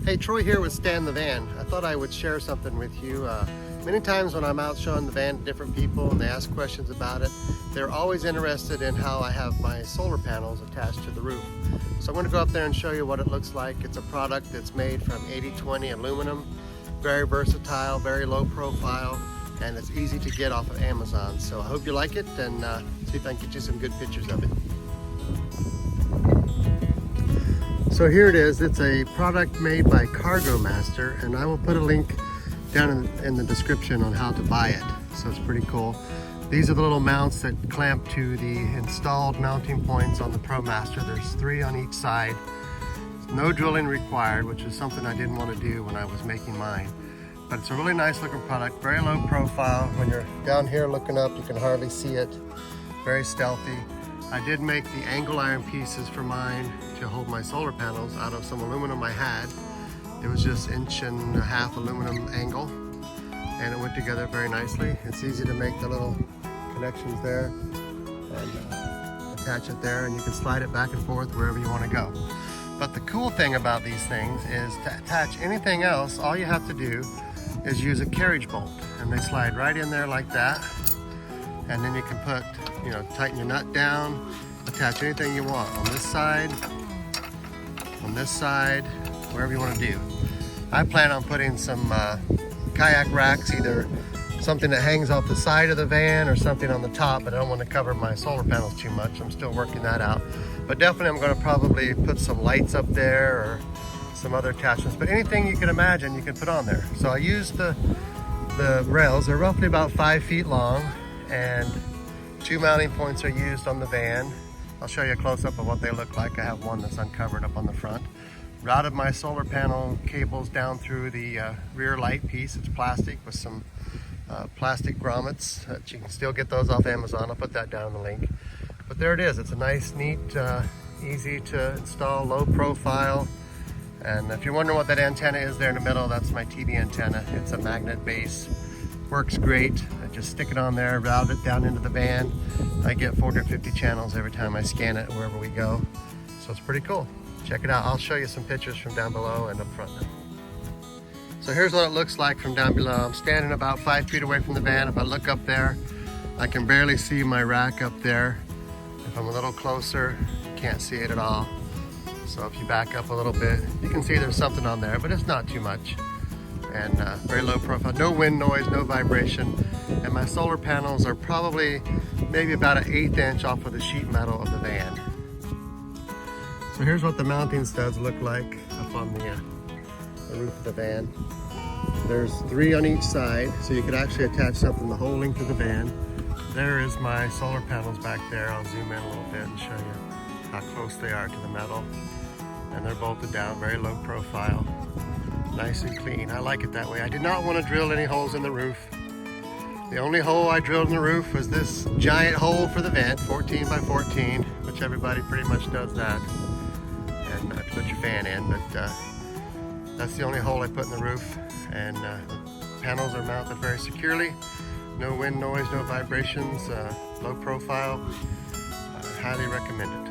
Hey, Troy here with Stan the Van. I thought I would share something with you. Many times when I'm out showing the van to different people and they ask questions about it, they're always interested in how I have my solar panels attached to the roof. So I'm going to go up there and show you what it looks like. It's a product that's made from 80/20 aluminum, very versatile, very low profile, and it's easy to get off of Amazon. So I hope you like it, and see if I can get you some good pictures of it. So here it is. It's a product made by KARGO Master, and I will put a link down in the description on how to buy it. So it's pretty cool. These are the little mounts that clamp to the installed mounting points on the Promaster. There's 3 on each side. No drilling required, which is something I didn't want to do when I was making mine. But it's a really nice looking product, very low profile. When you're down here looking up, you can hardly see it. Very stealthy. I did make the angle iron pieces for mine to hold my solar panels out of some aluminum I had. It was just 1.5 inch aluminum angle, and it went together very nicely. It's easy to make the little connections there and attach it there, and you can slide it back and forth wherever you want to go. But the cool thing about these things is to attach anything else, all you have to do is use a carriage bolt, and they slide right in there like that. And then you can put, tighten your nut down, attach anything you want on this side, wherever you want to do. I plan on putting some kayak racks, either something that hangs off the side of the van or something on the top, but I don't want to cover my solar panels too much. I'm still working that out. But definitely I'm going to probably put some lights up there or some other attachments. But anything you can imagine you can put on there. So I used the rails. They're roughly about 5 feet long, and 2 mounting points are used on the van. I'll show you a close-up of what they look like. I have one that's uncovered up on the front. Routed my solar panel cables down through the rear light piece. It's plastic with some plastic grommets. You can still get those off Amazon. I'll put that down in the link. But there it is. It's a nice, neat, easy to install, low profile. And if you're wondering what that antenna is there in the middle, that's my TV antenna. It's a magnet base. Works great. I just stick it on there, route it down into the van. I get 450 channels every time I scan it wherever we go. So it's pretty cool. Check it out. I'll show you some pictures from down below and up front now. So here's what it looks like from down below. I'm standing about 5 feet away from the van. If I look up there, I can barely see my rack up there. If I'm a little closer, you can't see it at all. So if you back up a little bit, you can see there's something on there, but it's not too much. And very low profile, no wind noise, no vibration. And my solar panels are probably maybe about an 1/8 inch off of the sheet metal of the van. So here's what the mounting studs look like up on the roof of the van. There's 3 on each side, so you could actually attach something the whole length of the van. There is my solar panels back there. I'll zoom in a little bit and show you how close they are to the metal. And they're bolted down, very low profile. Nice and clean. I like it that way. I did not want to drill any holes in the roof. The only hole I drilled in the roof was this giant hole for the vent, 14 by 14, which everybody pretty much does that. And to put your fan in, but that's the only hole I put in the roof. And the panels are mounted very securely. No wind noise, no vibrations, low profile. I highly recommend it.